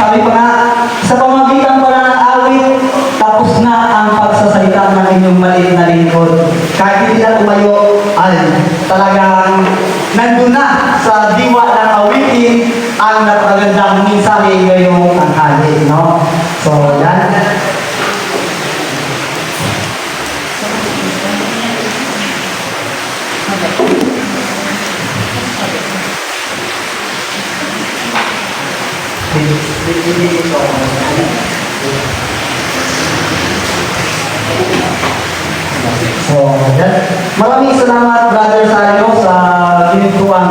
Sabi ko nga, sa pamagitan ko na ng awit, tapos na ang pagsasalita ng inyong maliit na lingkod. Kahit hindi na tumayo, ay talagang nandun na sa diwa ng awitin ang napakagandang mensahe ngayong tanghali, no? So, yan. So, yan. Maraming salamat, brother, sa inyo sa ginituang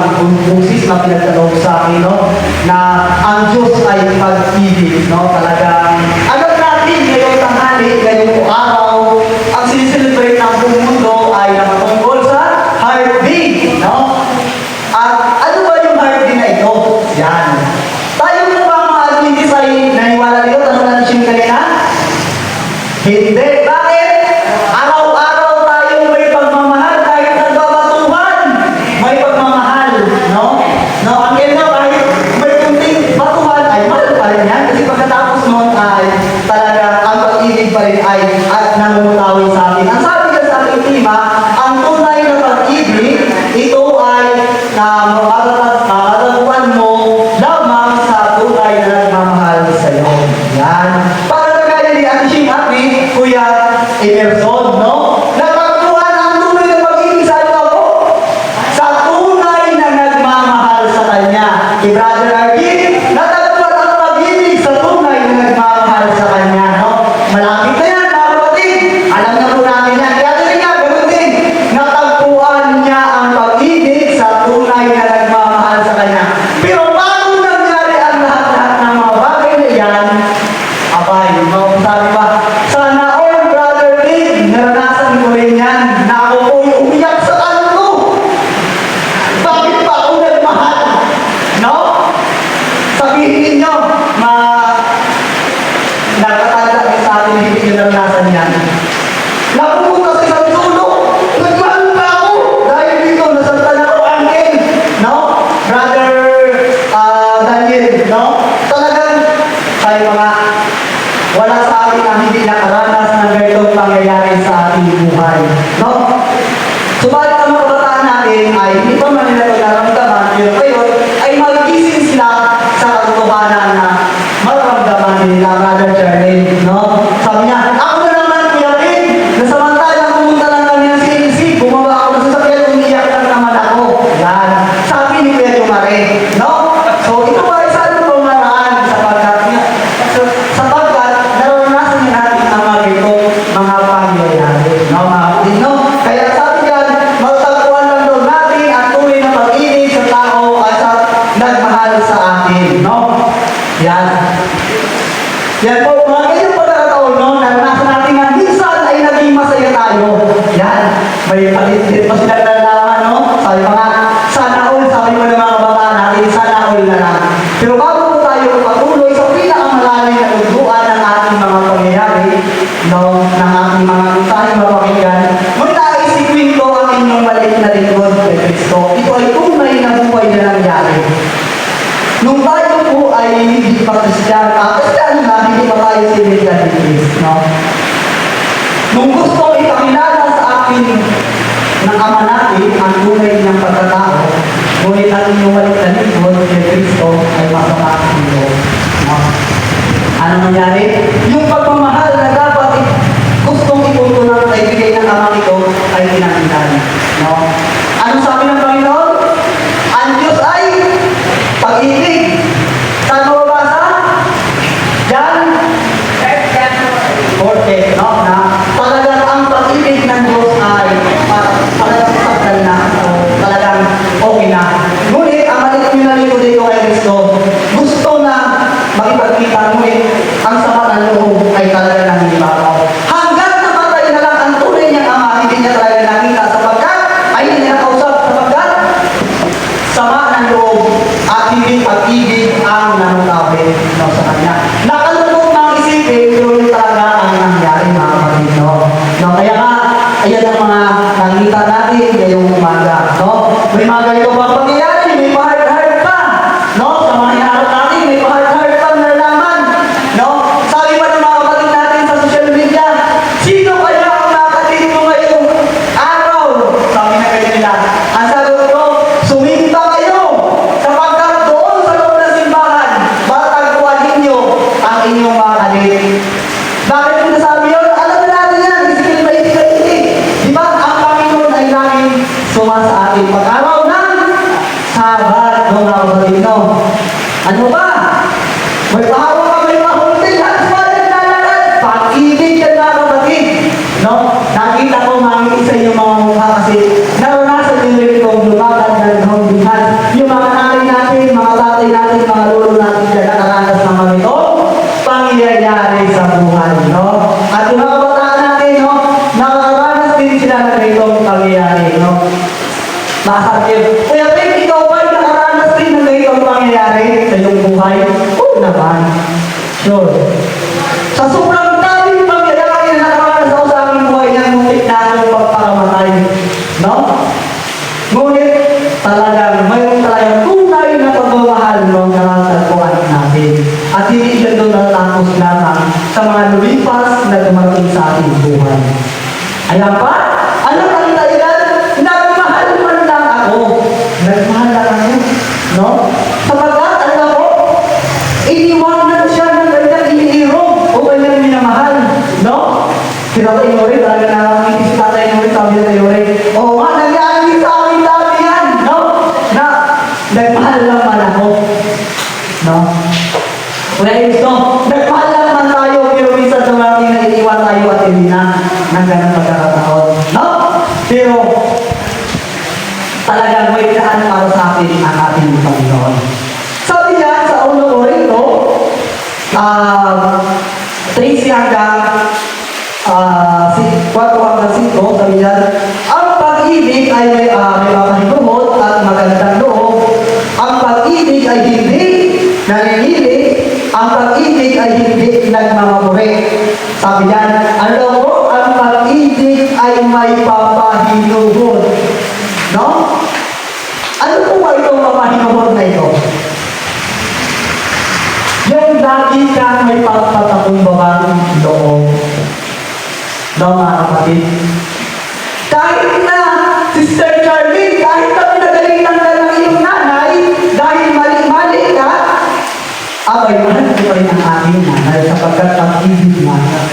busis na pinagtanong sa akin, no? Na ang Diyos ay pag-ibig, no? Talagang, alam natin ngayong tanghali, ngayong araw, ang siniselebrate ng buong mundo ay nakatungkol sa heartbeat, no? At ano ba yung heartbeat na ito? Yan. Tayo po ba mga Adventist ay naniwala dito? Tanong natin siya kanina? Hindi. Bakit? Araw-araw tayong may pagmamahal kahit nagbabatuhan. May pagmamahal, no? No, ang ganda kahit may kunting batuhan ay mahal pa rin yan. Kasi pagkatapos noon ay talaga ang pag-ibig pa rin ay at namumutawi sa atin. Ang sabi ka sa ating tema, ang tunay na pag-ibig, ito ay makakataguan mo lamang sa tunay na nagmamahal sa iyo. Yan. Para kagaya ni Ate Shing Happy, Kuya Emerson, no? Natagpuan ang tunay na pag-ibig sa iyo ako sa tunay na nagmamahal sa kanya. Kay Brother Arvin, natagpuan ang pag-ibig sa tunay na nagmamahal sa kanya, no? Malapit na yan, mga kapatid. Alam na po namin yan. Kaya din nga, ganoon din. Natagpuan niya ang pag-ibig sa tunay na nagmamahal sa kanya. Pero bago nangyari ang lahat-lahat ng mga bagay na yan, abay, sabi ba, sana all, Brother Big, naranasan ko rin yan, na ako po'y umiyak sa kanto. Bakit pa ako nagmahal? No? Sabihin ninyo, nakatanda din sa atin, hindi nyo naranasan yan. Napupunta sa isang sulok, nagmahal pa ako, dahil dito, nasaltan ako, angkin. No? Brother Daniel, no? Talagang, tayo mga, wala sa atin ang hindi nakaranas ng ganitong pangyayari sa ating buhay. No? Subalit ang mga kabataan natin ay hindi pa man nila naramdaman, pero ngayon ay mag-isip sila sa katotohanan na mararamdaman nila, Brother Charlie. No? Sabi niya, ako na naman, Kuya Pin, na samantalang pumunta lang kami ng CNC, bumaba ako ng sasakyan, umiyak lang naman ako. Yan. Sabi ni Kuya Jumare. No? So, ito ba isa ng pumaraan sapagkat naranasan niya natin ang mga ito, mga pangyayari. No, mga kapatid, no? Kaya sabi dyan, magtagpuan lang doon natin ang tunay na pag-ibig sa tao at sa nagmahal sa atin. No? Yan. Yan po, mga ganyan pagkakataon, no? Naranasan natin na minsan ay naging masaya tayo. Yan. May palit-palit pa sila nalalaman, no? Sabi pa nga, sana all, sabi mo ng mga kabataan natin, sana all na lang. Pero bago po tayo patuloy sa pinakamalalim na tugtuan ng ating mga pangyayari, no? Ng ating mga tayo mapakinggan, muna isipin ko ang inyong maliit na lingkod kay Kristo. Ito ay tunay na buhay na nangyari. Nung tayo po ay hindi pa Kristiyan, Kristiyan na, hindi pa tayo sinigyan ni Kristo, no? Nung gusto ipakilala sa akin ng Ama natin ang tunay niyang pagkatao, ngunit ang inyong maliit na lingkod kay Kristo ay masama sa iyo. No? Ano nangyari? Yung pagmamahal na dapat gustong ipuntunan ay bigay ng Ama ito ay pinakinggan. No? Ano sabi ng Panginoon? Ang Diyos ay pag-ibig. Saan mo babasa? John 14, no? Na talagang ang pag-ibig ng Diyos ay talagang saktan na, talagang okay na. Ngunit, ang maliit nyo na lingkod dito kay Kristo, gusto na makipagkita, ngunit ang sama ng loob ay talaga nang hindi makaw. Hanggang namatay na lang ang tunay niyang Ama, hindi niya talaga nakita sapagkat ay hindi niya nakausap sapagkat sama ng loob at hindi pag-ibig ang nanutawid sa kanya. Nakalulog ng isipin, pero yun talaga ang nangyari, mga kapatid. No? Kaya nga, ayan ang mga nakita natin ngayong umaga, no? May mga ganito bang pangyayari, may pa-hard-hard pa, no? Sa mga hinaharap natin, may pa-hard-hard pa na nalaman, no? Sabi pa ng mga kapatid natin sa social media, sino kaya ang nakatid mo ngayong araw? Sabi na ganyan nila. Ang sagot ko, suminta kayo sapagkat doon sa loob ng simbahan, matagpuan ninyo ang inyong mga kalit. Bakit ko nasabi yun? Alam na natin yan, Ezekiel 20:20. Di ba? Ang Panginoon ay laging sumasa atin pag-araw ng Sabat, mga kapatid, no? Ano ba? May pahawa ka, may mahunting, at walang lalakad. Pag-ibig yan, mga kapatid. No? Nakita ko makikisa yung mga mukha kasi naranasan din rin itong lumakad na nahuntingan. Yung mga nanay natin, mga tatay natin, mga lolo natin dyan, nakaranas naman ito, pangyayari sa buhay, no? At yung mga kabataan natin, no? Nakaranas din sila na itong pangyayari, no? Nakasakit. Kuya Peg, ikaw ba'y nakaranas din na itong pangyayari sa iyong buhay? Oo naman. Sure. Sa sobrang daming pangyayari na nakaranas ako sa aking buhay na ngunit na akong pagpakamatay. No? Ngunit talagang mayroon talagang tunay na pagmamahal ng nararamdaman natin. At hindi siya doon natapos lamang sa mga lumipas na dumating sa ating buhay. Ayan pa? Ano ang dahilan? Nagmahal man lang ako. Nagmahal lang ako. No? Sapagkat, alam ko, iniwanan siya ng kanyang iniirong o kanyang minamahal. No? Si Tatay Nori, talaga nakakita si Tatay Nori, sabi ni Tatay Nori, oo nga, nangyari sa akin dami yan. No? Na, nagmahal lang man ako. No? Kuya Isto, nagmahal lang naman tayo, pero minsan dumating na iniwan tayo at hindi na ng ganang pagkakataon. No? Pero, talagang may daan para sa atin ang ating Panginoon. Sabi niya sa unang Korinto, 13 hanggang 4 hanggang 5, sabi niya, ang pag-ibig ay may mapahinuhod at magandang loob. Ang pag-ibig ay hindi nanginili. Ang pag-ibig ay hindi nagmamamuri. Sabi niya, ano po, ang pag-ibig ay may papahinuhod. No? Ano po ba itong papahinuhod na ito? Yung lagi ka may pagpatakumbabang loob. No, mga kapatid? Kahit na, Sister Charlie, kahit na pinagalitan ka ng iyong nanay, dahil mali-mali ka, abay, mahal ko pa rin ang aking nanay sapagkat pag-ibig natin.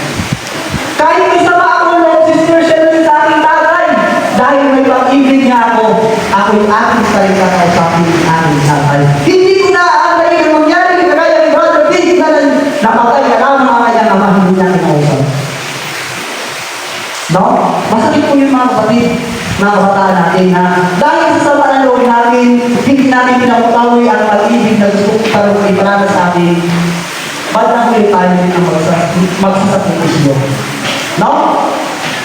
Kahit isa pa ako ng Sister Shelly sa aking tatay, dahil may pag-ibig niya ako, ako'y aking salita sa aking tatay. Hindi ko na aabay ang mangyari, kagaya ni Brother Big na napatay ka lang mga kanyang ama, hindi niya kinausap. No? Masakit po yung mga kapatid, mga kabataan natin na dahil sa sama ng loob natin, hindi natin pinaputawi ang pag-ibig na gusto ko parang iparana sa atin, ba't na huli tayo ng magsasakripisyo? No?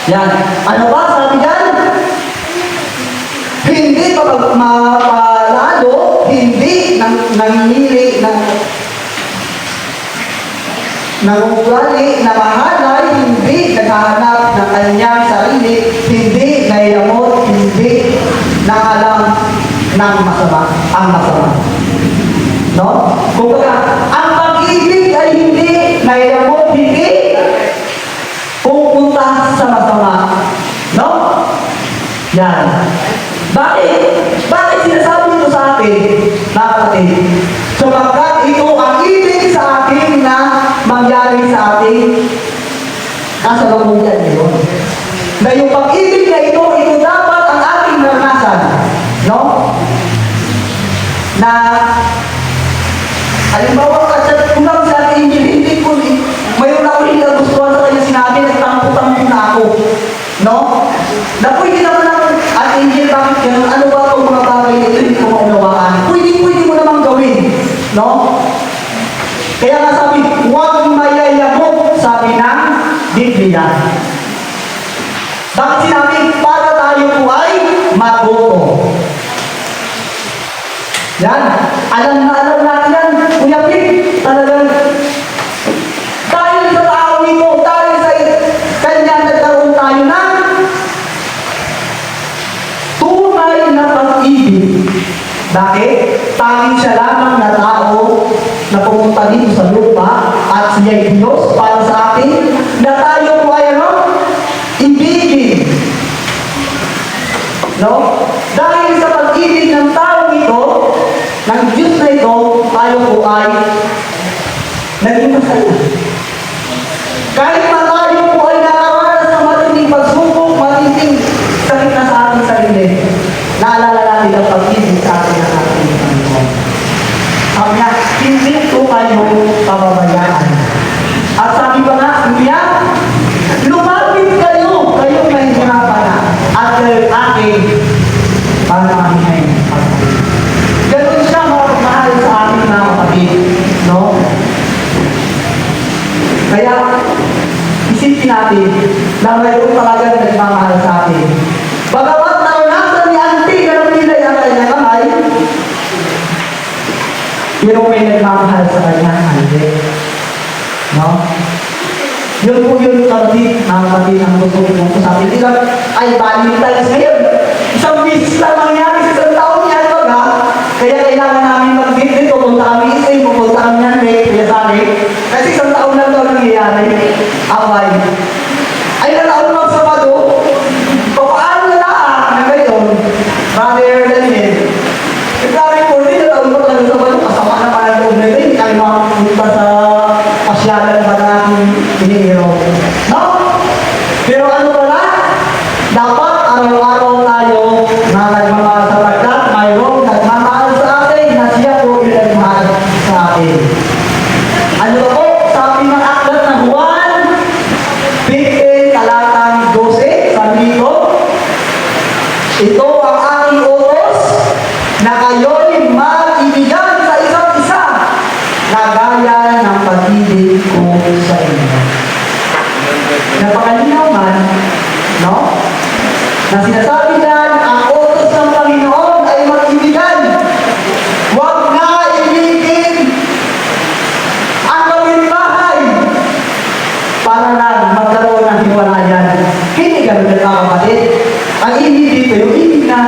Yan. Ano ba? Sabi yan? Hindi mapalalo, hindi nanginili, nangugali, namahalay, hindi naghahanap ng kanyang sarili, hindi nailamot, hindi naalam ng masama, ang masama. No? Kung baga, ang pag-ibig ay hindi nailamot, hindi pupunta sa masama. No? Yan. Bakit? Bakit sinasabi ito sa atin, mga kapatid? Sapagkat ito ang ibig sa atin na mangyari sa atin. Nasa loob yan yun. Na yung pag-ibig na ito dapat ang ating naranasan. No? Na, halimbawa ka sa kulang sa ating hindi ko, mayroon ako hindi nagustuhan sa kanya sinabi, nagtampo-tampo na ako. No? Na pwede naman ako, at Angel, bakit ganun? Ano ba itong mga bagay na ito hindi ko maunawaan? Pwede mo namang gawin. No? Kaya nga sabi, huwag mayayamot, sabi ng Biblia. Bakit sinabi, para tayo po ay matuto. Yan. Alam natin yan. Kuya Pig, talagang dahil sa tao nito, dahil sa kanya nagkaroon tayo ng Bakit? Tanging siya lamang na tao na pumunta dito sa lupa at siya'y Diyos para sa atin na tayo po ay ano? Ibigin. No? Dahil sa pag-ibig ng tao ito, ng Diyos na ito, tayo po ay naging masaya. Kahit na tayo po ay nakaranas ng matinding pagsubok, matinding sakit na sa ating sarili, naalala natin ang pag-ibig sa atin ng ating Panginoon. Sabi niya, hindi ko kayo pababayaan. At sabi pa nga, niya, lumapit kayo, kayong nahihirapan na, at kayo'y aking para mahinay. Ganun siya mahal sa ating mga kapatid. No? Kaya, isipin natin na mayroon talaga nagmamahal sa atin. Bagamat naranasan ni Auntie na napilay ang kanyang kamay, pero may nagmamahal sa kanyang hindi. No? Yun po yun kapatid, mga kapatid ang gusto ko sa atin. Hindi lang, ay Valentine's ngayon. Isang beses lang mangyari sa isang taon yan, ha? Kaya kailangan namin mag-visit, pupunta kami isa, pupunta kami yan, kaya sa akin. Kasi isang taon lang ito nangyayari. Away. Ay, nalaon lang sa Sabado. Papaano na na ngayon? Brother Daniel. Nagkari po din, nalaon mo talaga sa Sabado. Kasama na pala loob na ito. Hindi kami makapunta sa pasyalan ba natin hinihiro. No? Pero ano pala? Dapat araw-araw tayo na nagmamahal sa pagkat mayroong nagmamahal sa atin na siya po pinagmahal sa atin. Ano ba po? Sabi ng aklat ng Juan 15, talatang 12, sabi dito, ito ang aking utos na kayo'y mag-ibigan sa isa't isa na gaya ng pag-ibig ko sa inyo. Napakalinaw man, no? Na sinasabi dyan, ang utos ng Panginoon ay mag-ibigan. Huwag na ibigin ang kapitbahay para lang magkaroon ng hiwalayan. Hindi ganun na mga kapatid. Ang ibig dito, yung ibig na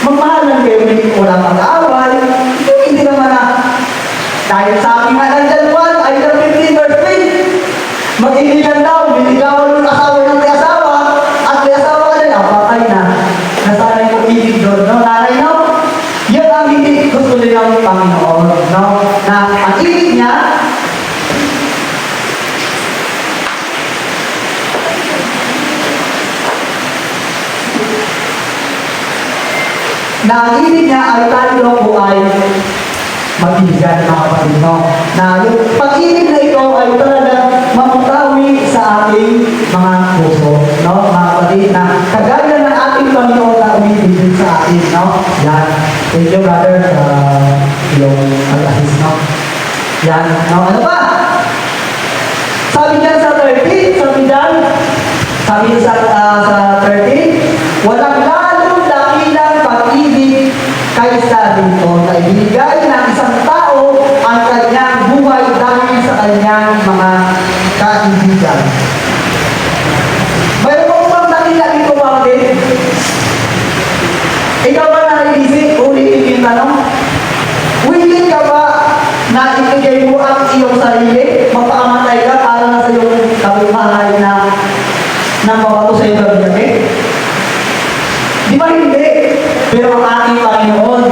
magmahalan kayo, hindi ko lang mag-aaway. Hindi naman na dahil sa aking nandiyan Juan, ay 15 verse 3, mag-ibigan daw, binigawan yung asawa ng may asawa, at may asawa ka na, patay na. Nasanay ko ibig doon, no? Nanay, no? Yun ang hindi gusto nila ng Panginoon, no? Na ang ibig niya, ay tayo po ay mag-ibigan, mga kapatid, no? Na yung pag-ibig na ito ay talagang mamutawi sa ating mga puso, no? Mga kapatid, na kagaya ng ating Panginoon na umibig sa atin, no? Yan. Thank you, brother, yung pag-assist, no? Yan. No? Ano ba? Sabi dyan sa 30, sabi sa 30, walang lalong dakilang pag-ibig kaysa dito na ibigay ng isang tao ang kanyang buhay dahil sa kanyang mga kaibigan. Mayroon ko bang dakila dito, bakit? Ikaw ba naiisip? Ulitin yung tanong? Willing ka ba na ibigay mo ang iyong sarili? Magpakamatay ka para na sa iyong kapitbahay na mabato sa iyong gabi? Di ba hindi? Pero ang ating Panginoon,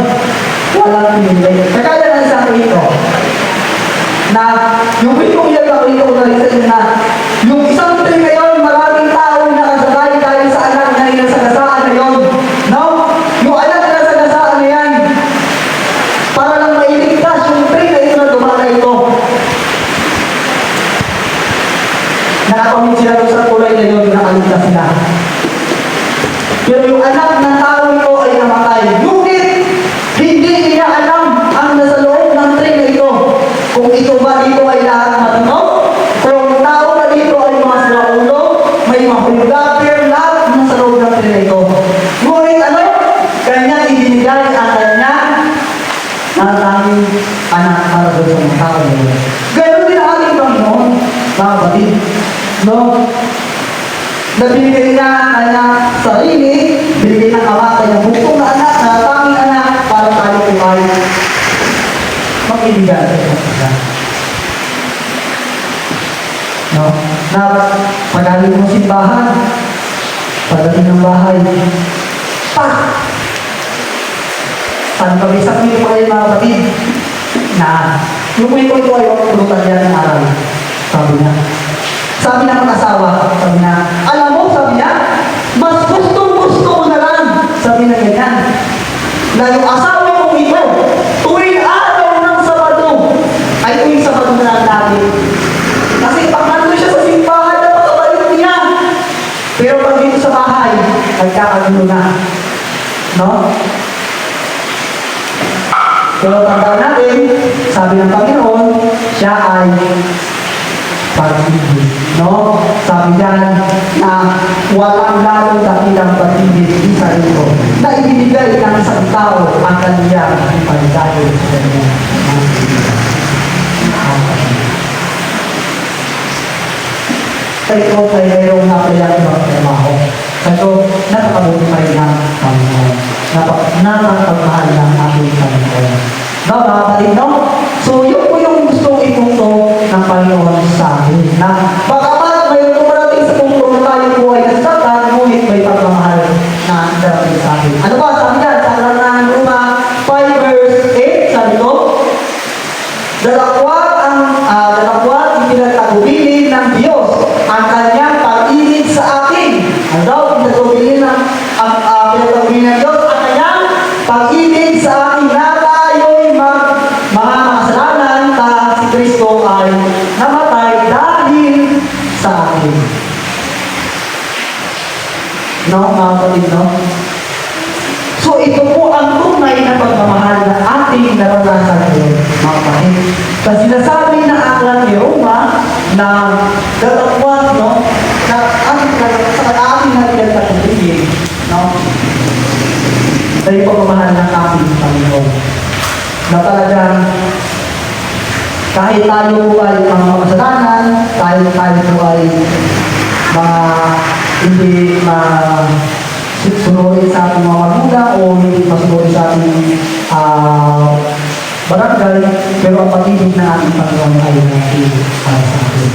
walang hindi. Kagaya ng isang ito, na yung pitong ilang ako ito ko na rin sa inyo na yung isang tree ngayon, maraming tao na kasakay dahil sa anak na inasagasaan na yun. No? Yung anak na inasagasaan na yan, para lang mailigtas yung tree na ito na dumana ito. Nakakamit sila doon sa kulay na yun, nakaligtas sila. Pero yung anak ng tao ito ay namatay. Ngunit, hindi niya alam ang nasa loob ng tree na ito. Kung ito ba dito ay lahat matino, kung tao na dito ay mga silaulo, may mahulgaper, lahat nasa loob ng tree na ito. Ngunit ano? Kanya ibinigay ang kanya ang tanging anak para doon sa mga tao nila. Gayon din ang ating Panginoon, mga batid. No? Nabinigay niya ang kanyang sarili, binigay ng ama kanyang bukong na anak, na tanging anak para tayo simbahan. Pagdating ng bahay, pak! Saan kami sa kwento ko kayo mga kapatid? Na, yung kwento ito ay pulutan yan ng aral. Sabi niya. Sabi ng mag-asawa, sabi niya, alam mo, sabi niya, mas gustong-gusto ko na lang, sabi na ganyan, na yung asawa kong ito, tuwing araw ng Sabado, ay tuwing Sabado na lang natin. Kasi pag nandun siya sa simbahan, napakabalik niya. Pero pag dito sa bahay, nagkakagulo na. No? Pero tandaan natin, sabi ng Panginoon, siya ay pag-ibig. No? Sabi diyan na walang lalong dakilang pag-ibig isa rito na ibinigay ng isang tao ang kaniyang pagdahil sa kanyang mga ito ay mayroong napayang ibang trabaho. Ito, nakakabuti pa rin ng Panginoon. Nakakapagmahal ng ating Panginoon. No, mga kapatid, no? So, yun po yung gustong ipunto ng Panginoon sa atin. Na baka may tumarating sa punto na tayo po ay nasasaktan, ngunit may pagmamahal na darating sa atin. Ano ba? Sabi yan, sa Alarang Roma 5 verse 8, sabi ko, dalakwat ipinagtagubilin ng Diyos ang kanyang pag-ibig sa atin. Ano? Pinagtagubilin ng Diyos ang kanyang pag-ibig sa atin na tayo'y mga makasalanan na si Kristo ay namatay dahil sa atin. No, mga kapatid, no? So, ito po ang tunay na pagmamahal na ating naranasan ngayon, mga kapatid. Kasi sinasabi ng aklat ni Roma na dalakwat, no? Na ating nagkakatagigil, no? Ito yung pagmamahal ng ating Panginoon. Na talagang kahit tayo po ay mga makasalanan, kahit tayo po ay mga hindi sunurin sa ating mga magulang o hindi masunurin sa ating barangay, pero ang pag-ibig ng ating Panginoon ay nag-ibig para sa atin.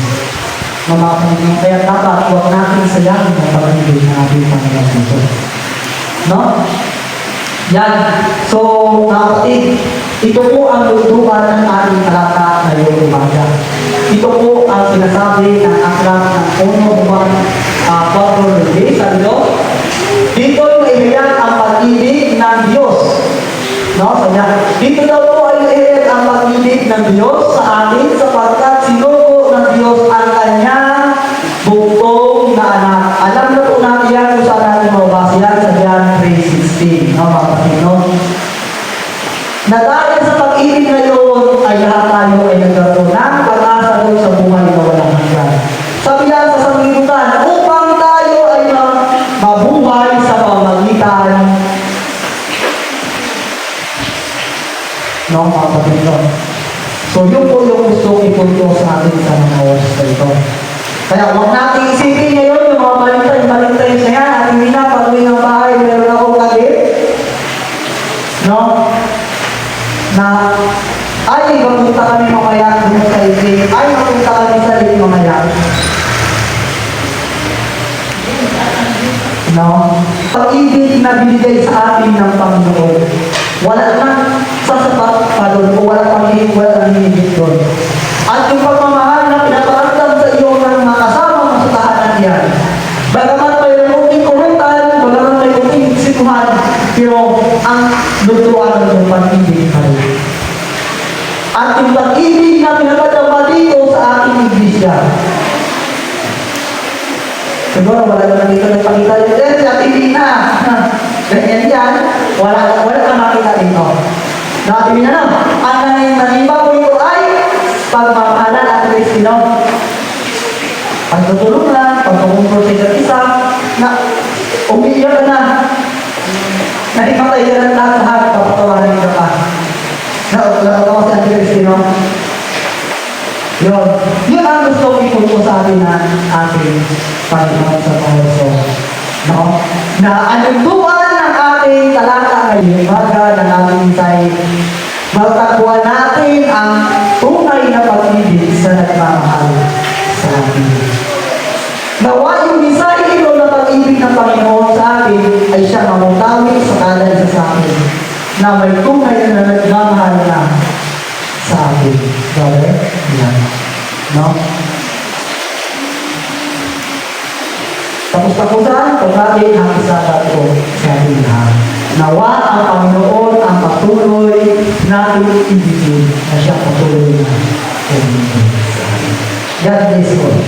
Mga Panginoon, kaya dapat huwag natin sayangin ang pag-ibig ng ating Panginoon dito. No? Yan. So, mga kapatid, ito po ang lutuan ng ating talata ngayong umaga. Ito po ang sinasabi ng aklat ng 1 Juan 4:10. Sabi ko, dito naiiyak ang pag-ibig ng Diyos. No? Sabi niya, dito daw po ay naiiyak ang pag-ibig ng Diyos sa atin sapagkat sinuko ng Diyos ang kanyang buktong na anak. Alam na po natin yan kung saan natin mabasa yan sa John 3:16. No, mga kapatid, no? Na dahil sa pag-ibig na yun, ay lahat tayo ay nagkaroon ng pag-asa doon sa buhay na walang hanggan. Sabi yan sa sanglibutan, upang tayo ay mabuhay sa pamagitan. No, mga kapatid, no? So, yun po yung gusto ipunto sa atin sa mga oras na ito. Kaya huwag natin isipin ngayon yung mga Valentine's na yan. At hindi na pag-uwi ng bahay, meron akong kagit. No? Na, ay, mapunta kami mamaya dun sa isip. Ay, mapunta kami sa isip mamaya. No? Pag-ibig na binigay sa atin ng Panginoon. Wala nang sasapat pa doon o wala nang hinihigit doon. At yung pagmamahal na pinaparamdam sa iyo ng mga kasama mo sa tahanan yan. Bagamat may munting kuwentan, bagamat may munting situhan, pero ang lutuan ng pag-ibig pa rin. At yung pag-ibig na pinapadama dito sa ating iglesia. Siguro wala naman dito nagpakita yun. At hindi na. Ganyan yan. Wala ka makita dito. Nakatimi na lang. Ang nanimba po ito ay pagmamahalan at Kristino. Pagtutulong na, pagtutulong sa isa't isa, na umiiyak ka na. Naimatay ka na lahat, papatawanan ka pa. Nakatawa si Ate Kristino. Yun. Yun ang gusto ipunto sa atin na ating Panginoon sa Panginoon. No? Na anuntuan ng ating talata ngayong umaga na natin tayo matagpuan natin ang tunay na pag-ibig sa nagmamahal sa atin. Nawa yung mensahe ito na pag-ibig ng Panginoon sa atin ay siya mamutawi sa kanan sa akin na may tunay na nagmamahal na sa atin. Brother? Yan. No? Tapos-tapusan, pagkakit ang isabat ko sa ating lahat. Nawa ang Panginoon ang patuloy natin ibigin na siya patuloy na ibigin sa atin. God bless you.